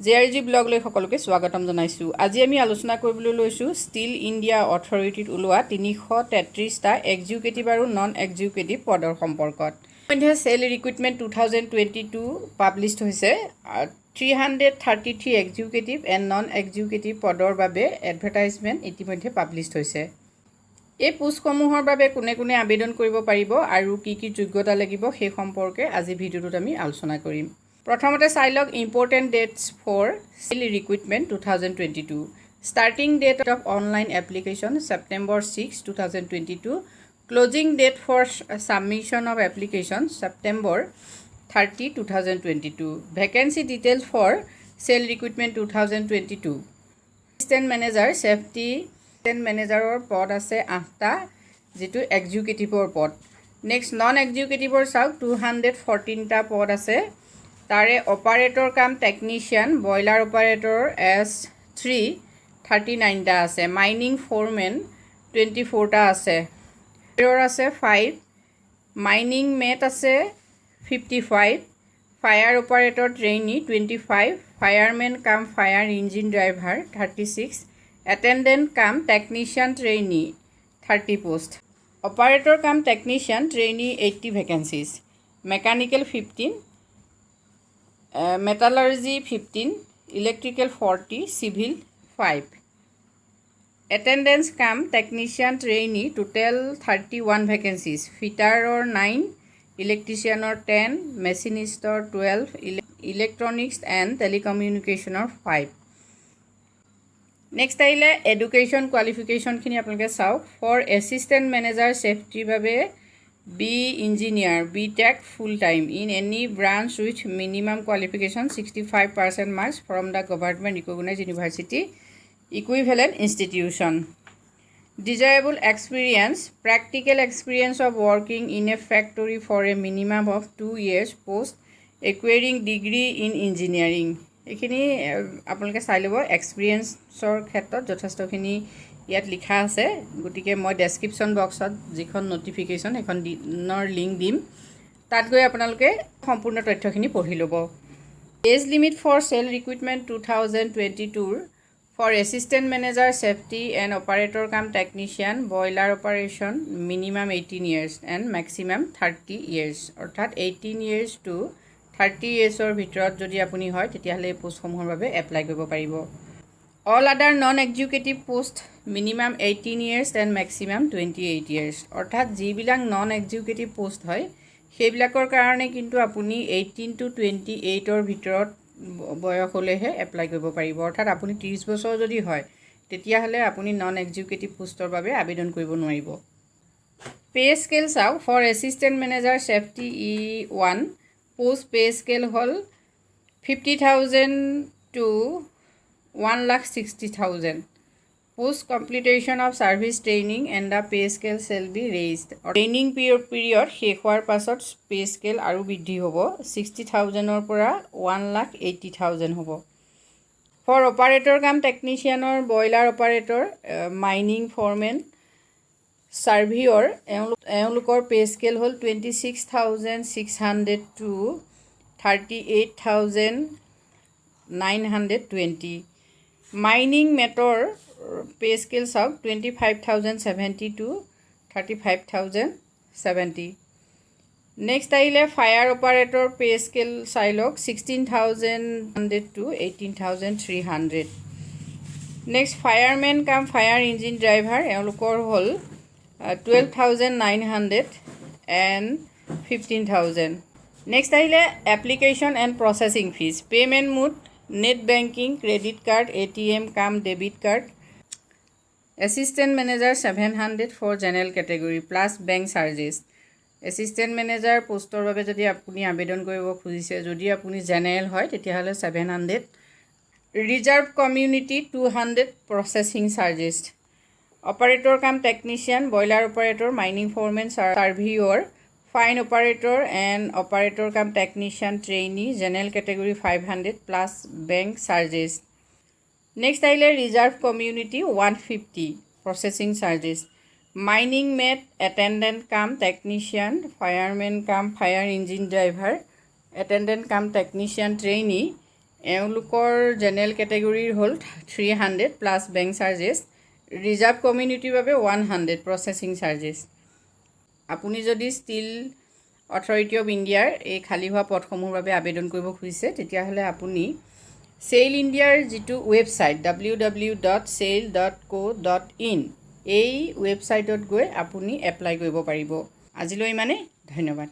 জেআৰজি ব্লগলৈ সকলোকে স্বাগতম জনাইছো। আজি আমি আলোচনা কৰিবলৈ লৈছো ষ্টিল ইণ্ডিয়া অথৰিটিত ওলোৱা 333টা এক্সিকিউটিভ আৰু নন এক্সিকিউটিভ পদৰ সম্পৰ্কত। মধ্যে সেল ৰিক্ৰুটমেণ্ট 2022 পাব্লিছড হৈছে। 333 এক্সিকিউটিভ এণ্ড নন এক্সিকিউটিভ পদৰ বাবে এডভাৰটাইজমেণ্ট ইতিমধ্যে পাব্লিছড হৈছে। এই পোষ্টসমূহৰ বাবে কোনে কোনে আবেদন কৰিব পাৰিব আৰু কি কি যোগ্যতা লাগিব সেই সম্পৰ্কে আজি ভিডিঅ'টোত আমি আলোচনা কৰিম। প্ৰথমতে চাই লওক important dates for SAIL recruitment 2022। Starting date of online application September 6, 2022। Closing date for submission of application September 30, 2022। Vacancy details for SAIL recruitment 2022। Assistant manager safety মেনেজাৰৰ পদ আছে 8টা, যিটো এক্সিকিউটিভৰ পদ। নেক্সট নন এক্সিকিউটিভৰ চাওক 214টা পদ আছে। তাৰে operator cum technician boiler operator S3 39টা আছে। মাইনিং ফৰমেন 24টা আছে। আছে 5। মাইনিং মেট আছে 55। Fire operator trainee 25। Firemen cum fire engine driver 36। Attendant cum technician trainee 30 post. Operator cum technician trainee 80 vacancies. Mechanical 15। Metallurgy 15, electrical 40, civil 5। Attendance cum technician trainee total 31 vacancies. ফিটাৰৰ 9, ইলেক্ট্ৰিচিয়ানৰ 10, মেচিনিষ্টৰ 12, electronics and টেলিকমিউনিকেশ্যনৰ 5। Next আহিলে education কোৱালিফিকেশ্যনখিনি আপোনালোকে চাওক। For assistant manager ছেফটিৰ বাবে B engineer BTech full time in any branch with minimum qualification 65% marks from the government recognize university equivalent institution. Desirable experience practical experience of working in a factory for a minimum of 2 years post acquiring degree in engineering. এইখিনি আপোনালোকে চাই ল'ব। এক্সপিৰিয়েঞ্চৰ ক্ষেত্ৰত যথেষ্টখিনি ইয়াত লিখা আছে, গতিকে মই ডেছক্ৰিপশ্যন বক্সত যিখন নটিফিকেশ্যন সেইখনৰ লিংক দিম, তাত গৈ আপোনালোকে সম্পূৰ্ণ তথ্যখিনি পঢ়ি ল'ব। Age limit for SAIL recruitment 2022 for assistant manager safety and operator cum technician boiler operation minimum 18 years and maximum 30 years, অৰ্থাৎ 18 years to 30 yearsৰ ভিতৰত যদি আপুনি হয় তেতিয়াহ'লে এই পোষ্টসমূহৰ বাবে এপ্লাই কৰিব পাৰিব। অল আদাৰ non executive post minimum 18 years and maximum 28 years, অৰ্থাৎ যিবিলাক নন এক্সিকিউটিভ পোষ্ট হয় সেইবিলাকৰ কাৰণে কিন্তু আপুনি 18 to 28ৰ ভিতৰত বয়স হ'লেহে এপ্লাই কৰিব পাৰিব। অৰ্থাৎ আপুনি 30 বছৰ যদি হয় তেতিয়াহ'লে আপুনি নন এক্সিকিউটিভ পোষ্টৰ বাবে আবেদন কৰিব নোৱাৰিব। পে স্কেল চাওক। For assistant manager safety E1 post pay scale হ'ল 50,000 to 1,60,000। Post completion of service training and the pay scale shall be raised. Training period শেষ হোৱাৰ পাছত পে স্কেল আৰু বৃদ্ধি হ'ব। 60,000ৰ পৰা 1,80,000 হ'ব। ফৰ অপাৰেটৰ কাম টেকনিচিয়ানৰ boiler operator mining foreman surveyor এওঁলোকৰ পে স্কেল হ'ল 26,600 to 38,920। Mining mate pay scale চাওক 25,070 to 35,070। নেক্সট আহিলে ফায়াৰ অপাৰেটৰ পে স্কেল চাই লওক 16,100 to 18,300। Next firemen cum fire engine driver এওঁলোকৰ হ'ল 12,900 and 15,000। নেক্সট আহিলে application and processing fees payment mode net banking credit card ATM cum debit card. Assistant manager 700 for general category plus bank charges. Assistant manager পোষ্টৰ বাবে যদি আপুনি আবেদন কৰিব খুজিছে, যদি আপুনি জেনেৰেল হয় তেতিয়াহ'লে 700। Reserve community 200 processing charges. Operator cum technician boiler operator mining foreman surveyor fire operator and operator cum technician trainee general category 500 plus bank charges. Next আহিলে reserve community 150 processing charges. Mining mate attendant cum technician fireman cum fire engine driver attendant cum technician trainee এওঁলোকৰ general কেটেগৰীৰ হ'ল 300 plus bank charges, reserve কমিউনিটিৰ বাবে 100 processing charges. আপুনি যদি still authority of ইণ্ডিয়াৰ এই খালী হোৱা পদসমূহৰ বাবে আবেদন কৰিব খুজিছে তেতিয়াহ'লে আপুনি চেইল ইণ্ডিয়াৰ যিটো ৱেবছাইট www.sail.co.in এই ৱেবছাইটত গৈ আপুনি এপ্লাই কৰিব পাৰিব। আজিলৈ ইমানেই, ধন্যবাদ।